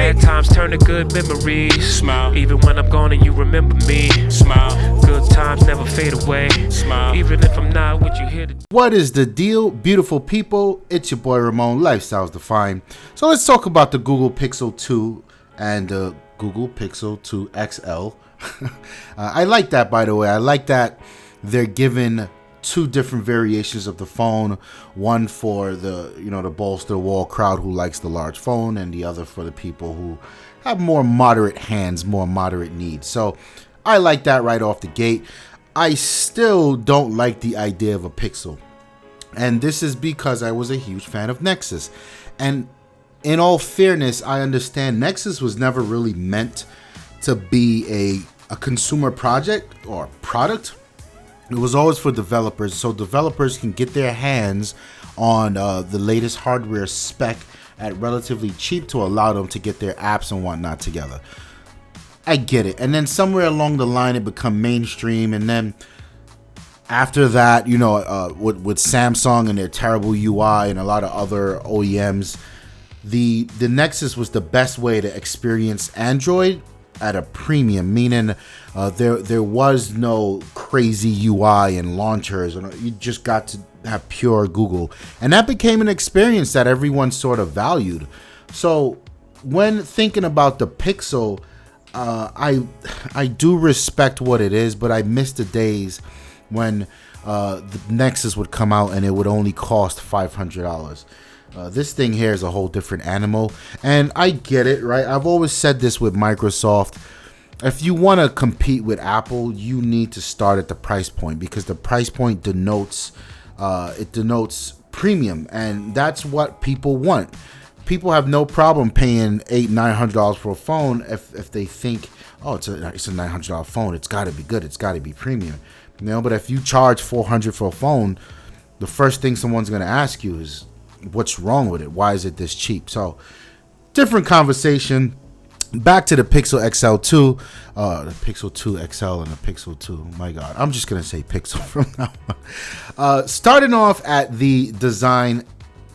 Bad times turn to good memories. Smile. Even when I'm gone and you remember me. Smile. Good times never fade away. Smile. Even if I'm not with you here today. What is the deal, beautiful people? It's your boy Ramon, Lifestyles Defined. So let's talk about the Google Pixel 2 and the Google Pixel 2 XL. I like that, by the way. I like that they're given two different variations of the phone. One for the bolster the wall crowd who likes the large phone, and the other for the people who have more moderate hands, more moderate needs. So I like that right off the gate. I still don't like the idea of a Pixel. And this is because I was a huge fan of Nexus. And in all fairness, I understand Nexus was never really meant to be a consumer project or product. It was always for developers, so developers can get their hands on the latest hardware spec at relatively cheap to allow them to get their apps and whatnot together. I get it. And then somewhere along the line, it become mainstream. And then after that, with Samsung and their terrible UI and a lot of other OEMs, the Nexus was the best way to experience Android at a premium, meaning there was no crazy UI and launchers, and you just got to have pure Google, and that became an experience that everyone sort of valued. So when thinking about the Pixel, I do respect what it is, but I miss the days when the Nexus would come out and it would only cost $500. This thing here is a whole different animal, and I get it, right? I've always said this with Microsoft. If you want to compete with Apple, you need to start at the price point, because the price point denotes premium, and that's what people want. People have no problem paying $800-900 for a phone if they think, oh, it's a $900 phone, it's got to be good, it's got to be premium, But if you charge $400 for a phone, the first thing someone's going to ask you is, what's wrong with it? Why is it this cheap? So, different conversation. Back to the Pixel XL2, the Pixel 2 XL and the Pixel 2. My God, I'm just gonna say Pixel from now on. Starting off at the design,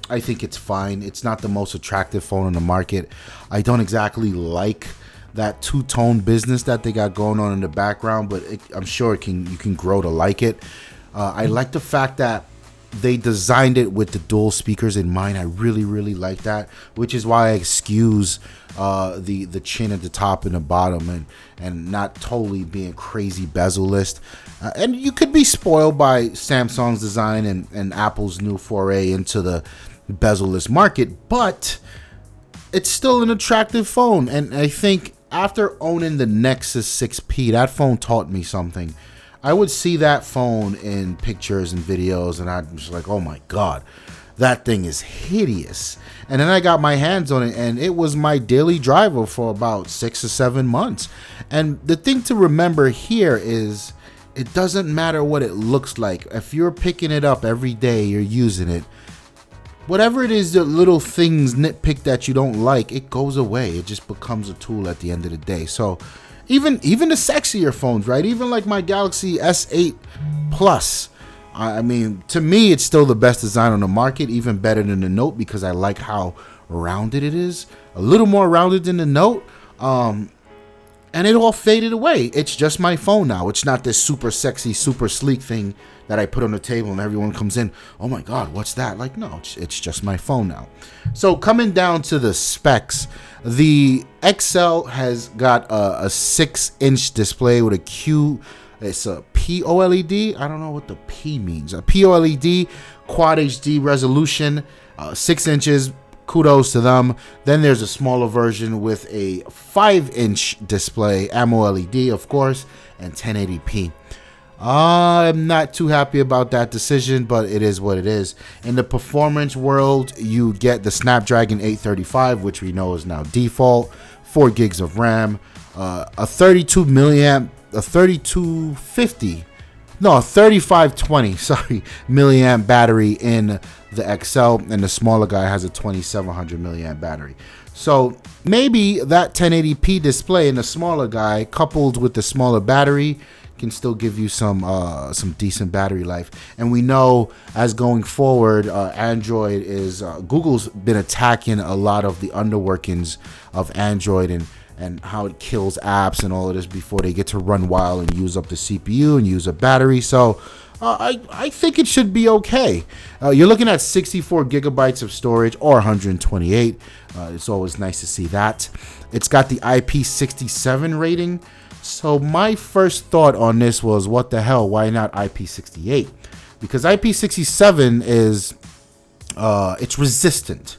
I think it's fine. It's not the most attractive phone on the market. I don't exactly like that two-tone business that they got going on in the background, but I'm sure you can grow to like it. I like the fact that they designed it with the dual speakers in mind. I really, really like that, which is why I excuse the chin at the top and the bottom, and not totally being crazy bezel-less. And you could be spoiled by Samsung's design and Apple's new foray into the bezel-less market, but it's still an attractive phone. And I think after owning the Nexus 6P, that phone taught me something. I would see that phone in pictures and videos, and I'm just like, oh my God, that thing is hideous. And then I got my hands on it, and it was my daily driver for about 6 or 7 months. And the thing to remember here is, it doesn't matter what it looks like. If you're picking it up every day, you're using it, whatever it is, the little things nitpick that you don't like, it goes away. It just becomes a tool at the end of the day. So even the sexier phones, right? Even like my Galaxy S8 Plus. I mean, to me, it's still the best design on the market, even better than the Note, because I like how rounded it is. A little more rounded than the Note. And it all faded away. It's just my phone now. It's not this super sexy, super sleek thing that I put on the table and everyone comes in, oh my God, what's that? Like, no, it's just my phone now. So coming down to the specs, the XL has got a 6-inch display with it's a POLED. I don't know what the P means. A POLED Quad HD resolution, 6 inches. Kudos to them. Then there's a smaller version with a 5-inch display, AMOLED, of course, and 1080p. I'm not too happy about that decision, but it is what it is. In the performance world, you get the Snapdragon 835, which we know is now default, 4 gigs of RAM, a 3520 milliamp battery in the XL, and the smaller guy has a 2700 milliamp battery. So maybe that 1080p display in the smaller guy, coupled with the smaller battery, can still give you some decent battery life. And we know as going forward, Android is Google's been attacking a lot of the underworkings of Android and how it kills apps and all of this before they get to run wild and use up the CPU and use up battery. So I think it should be okay. You're looking at 64 gigabytes of storage or 128. It's always nice to see that. It's got the IP67 rating. So my first thought on this was, what the hell? Why not IP68? Because IP67 is it's resistant.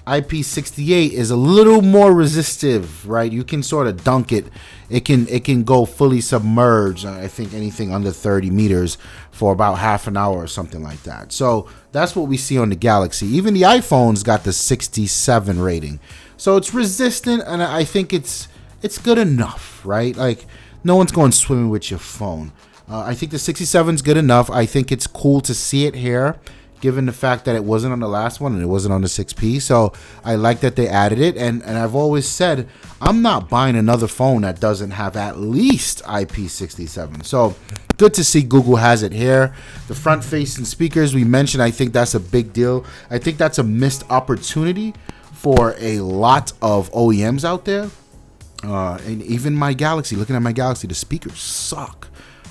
IP68 is a little more resistive, right? You can sort of dunk it. It can go fully submerged. I think anything under 30 meters for about half an hour or something like that. So that's what we see on the Galaxy. Even the iPhone's got the 67 rating. So it's resistant, and I think it's good enough, right? Like, no one's going swimming with your phone. I think the 67 is good enough. I think it's cool to see it here, given the fact that it wasn't on the last one and it wasn't on the 6P. So I like that they added it. And I've always said, I'm not buying another phone that doesn't have at least IP67. So good to see Google has it here. The front facing speakers we mentioned, I think that's a big deal. I think that's a missed opportunity for a lot of OEMs out there. And even my Galaxy, looking at my Galaxy, the speakers suck.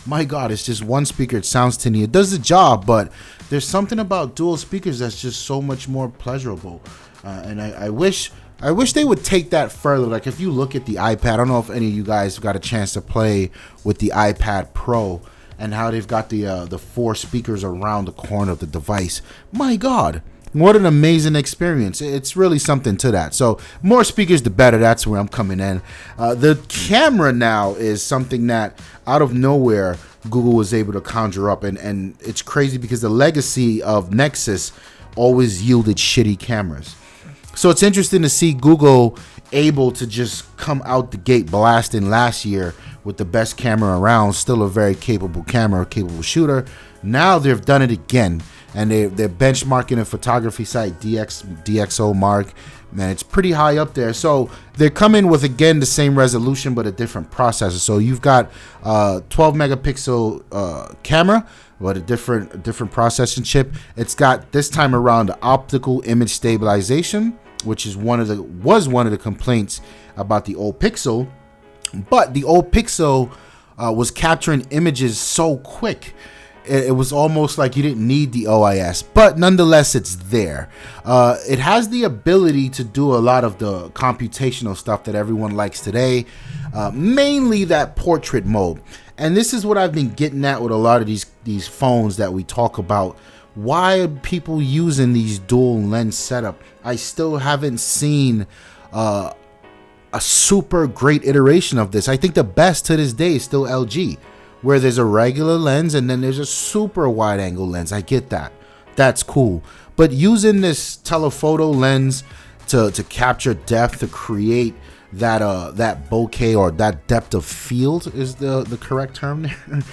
My God, it's just one speaker. It sounds tinny. It does the job, but there's something about dual speakers that's just so much more pleasurable. And I wish they would take that further. Like, if you look at the iPad, I don't know if any of you guys got a chance to play with the iPad Pro and how they've got the 4 speakers around the corner of the device. My God, what an amazing experience. It's really something to that. So more speakers, the better. That's where I'm coming in. The camera now is something that out of nowhere Google was able to conjure up. And it's crazy because the legacy of Nexus always yielded shitty cameras. So it's interesting to see Google able to just come out the gate blasting last year with the best camera around, still a very capable camera, capable shooter. Now they've done it again, and they're benchmarking a photography site, DxOMark. Man, it's pretty high up there. So they're coming with, again, the same resolution but a different processor. So you've got 12 megapixel camera, but a different processing chip. It's got, this time around, the optical image stabilization, which is one of the complaints about the old Pixel. But the old Pixel was capturing images so quick, it was almost like you didn't need the OIS, but nonetheless, it's there. It has the ability to do a lot of the computational stuff that everyone likes today, mainly that portrait mode. And this is what I've been getting at with a lot of these phones that we talk about. Why are people using these dual lens setup? I still haven't seen a super great iteration of this. I think the best to this day is still LG, where there's a regular lens and then there's a super wide angle lens. I get that. That's cool. But using this telephoto lens to capture depth, to create that bokeh, or that depth of field is the correct term there.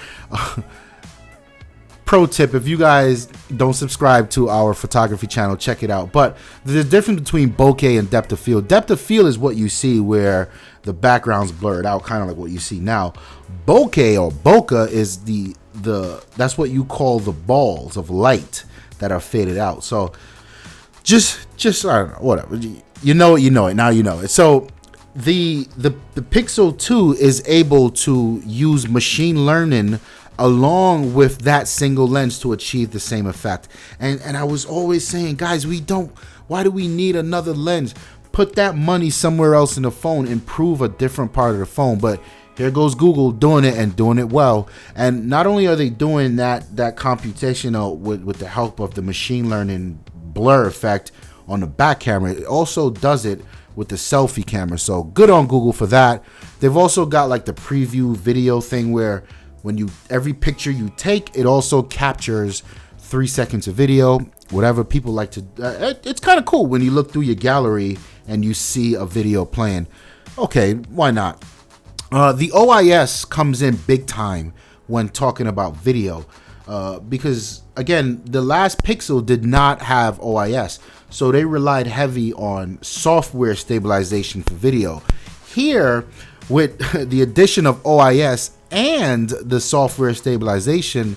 Pro tip, if you guys don't subscribe to our photography channel, check it out. But the difference between bokeh and depth of field. Depth of field is what you see where the background's blurred out, kind of like what you see now. Bokeh or bokeh is the that's what you call the balls of light that are faded out. So just I don't know, whatever. You know it. Now you know it. So the Pixel 2 is able to use machine learning along with that single lens to achieve the same effect. And I was always saying, guys, why do we need another lens? Put that money somewhere else in the phone, improve a different part of the phone. But here goes Google doing it, and doing it well. And not only are they doing that computational with the help of the machine learning blur effect on the back camera, it also does it with the selfie camera. So good on Google for that. They've also got like the preview video thing where when every picture you take, it also captures 3 seconds of video, whatever people like to. It's kind of cool when you look through your gallery and you see a video playing. Okay, why not? The OIS comes in big time when talking about video, because again, the last Pixel did not have OIS, so they relied heavy on software stabilization for video. Here, with the addition of OIS and the software stabilization,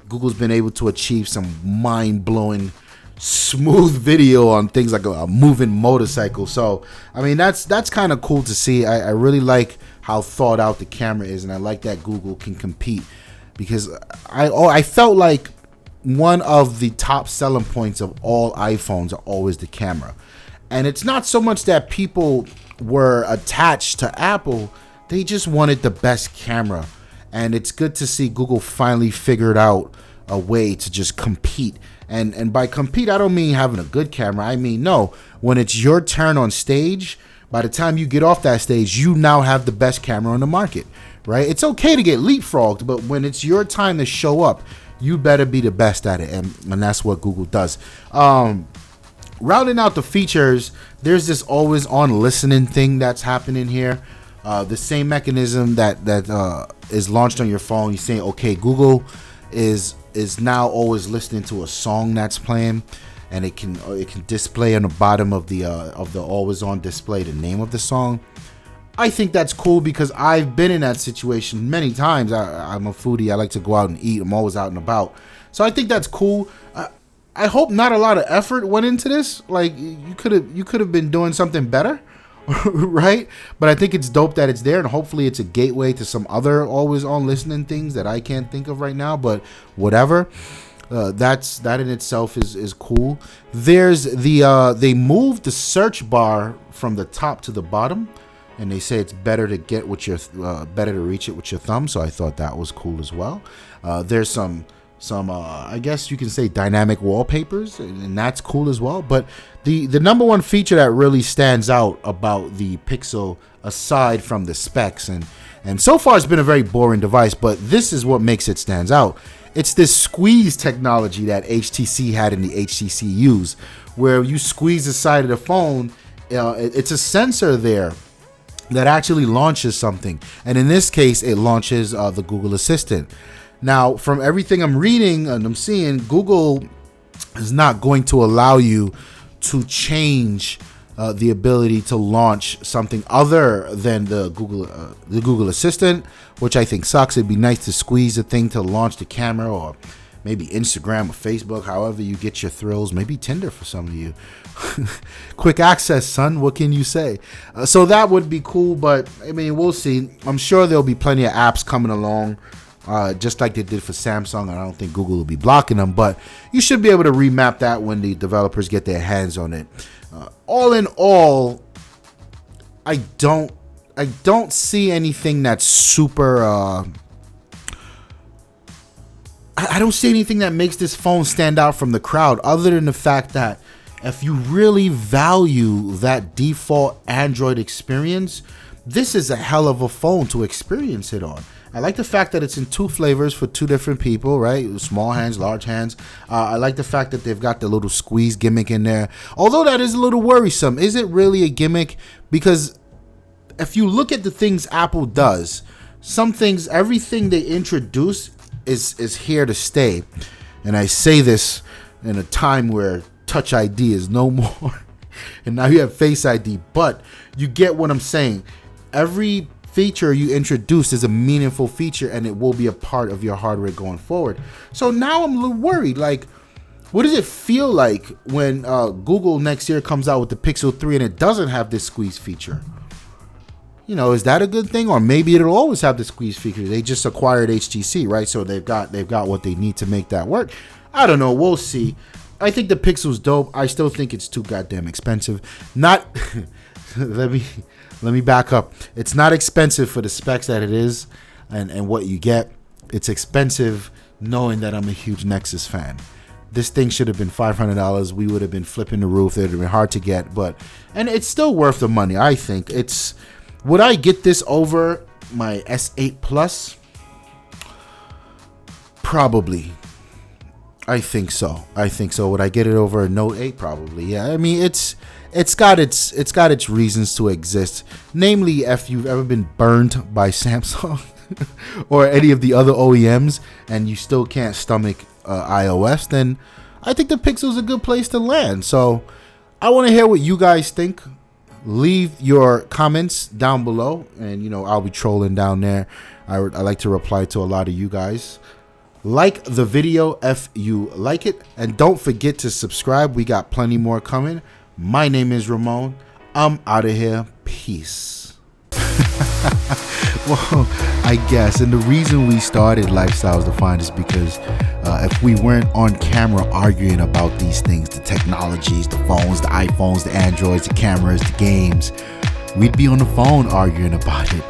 Google's been able to achieve some mind-blowing smooth video on things like a moving motorcycle. So I mean, that's kind of cool to see. I really like how thought out the camera is, and I like that Google can compete, because I felt like one of the top selling points of all iPhones are always the camera. And it's not so much that people were attached to Apple, they just wanted the best camera. And it's good to see Google finally figured out a way to just compete. And by compete, I don't mean having a good camera. I mean, no, when it's your turn on stage, by the time you get off that stage, you now have the best camera on the market, right? It's okay to get leapfrogged, but when it's your time to show up, you better be the best at it. And that's what Google does. Rounding out the features, there's this always on listening thing that's happening here. The same mechanism that is launched on your phone. You're saying, okay, Google is now always listening to a song that's playing, and it can display on the bottom of the always on display the name of the song. I think that's cool because I've been in that situation many times. I'm a foodie. I like to go out and eat. I'm always out and about. So I think that's cool. I hope not a lot of effort went into this. Like, you could have been doing something better, right? But I think it's dope that it's there, and hopefully it's a gateway to some other always on listening things that I can't think of right now. But whatever. That in itself is cool. There's they moved the search bar from the top to the bottom, and they say it's better to get with your better to reach it with your thumb. So I thought that was cool as well. There's some I guess you can say dynamic wallpapers, and that's cool as well. But the number one feature that really stands out about the Pixel, aside from the specs, and so far it's been a very boring device, but this is what makes it stands out. It's this squeeze technology that HTC had in the HTC U's, where you squeeze the side of the phone. It's a sensor there that actually launches something, and in this case it launches the Google Assistant. Now, from everything I'm reading and I'm seeing, Google is not going to allow you to change the ability to launch something other than the Google Assistant, which I think sucks. It'd be nice to squeeze the thing to launch the camera, or maybe Instagram or Facebook, however you get your thrills, maybe Tinder for some of you. Quick access, son, what can you say? So that would be cool, but I mean, we'll see. I'm sure there'll be plenty of apps coming along, just like they did for Samsung. I don't think Google will be blocking them, but you should be able to remap that when the developers get their hands on it. All in all, I don't see anything that's super. I don't see anything that makes this phone stand out from the crowd, other than the fact that if you really value that default Android experience, this is a hell of a phone to experience it on. I like the fact that it's in two flavors for two different people, right? Small hands, large hands. I like the fact that they've got the little squeeze gimmick in there. Although that is a little worrisome. Is it really a gimmick? Because if you look at the things Apple does, some things, everything they introduce is here to stay. And I say this in a time where Touch ID is no more. And now you have Face ID. But you get what I'm saying. Every feature you introduce is a meaningful feature, and it will be a part of your hardware going forward. So now I'm a little worried. Like, what does it feel like when Google next year comes out with the Pixel 3 and it doesn't have this squeeze feature? You know, is that a good thing? Or maybe it'll always have the squeeze feature. They just acquired HTC, right? So they've got what they need to make that work. I don't know. We'll see. I think the Pixel's dope. I still think it's too goddamn expensive. Not let me back up. It's not expensive for the specs that it is and what you get. It's expensive knowing that I'm a huge Nexus fan. This thing should have been $500. We would have been flipping the roof. It would have been hard to get, and it's still worth the money. I think it's. Would I get this over my S8 Plus? Probably. I think so. Would I get it over a Note 8? Probably. Yeah. I mean, it's got its reasons to exist. Namely, if you've ever been burned by Samsung or any of the other OEMs and you still can't stomach iOS, then I think the Pixel's a good place to land. So I want to hear what you guys think. leave your comments down below, and I'll be trolling down there. I like to reply to a lot of you guys. Like the video if you like it, and don't forget to subscribe. We got plenty more coming. My name is Ramon. I'm out of here. Peace. Well, I guess, and the reason we started Lifestyles Defined is because if we weren't on camera arguing about these things, the technologies, the phones, the iPhones, the Androids, the cameras, the games, we'd be on the phone arguing about it.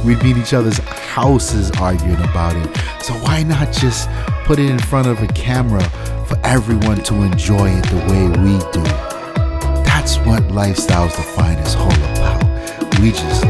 We'd be in each other's houses arguing about it. So why not just put it in front of a camera for everyone to enjoy it the way we do? That's what Lifestyles Defined is all about. We just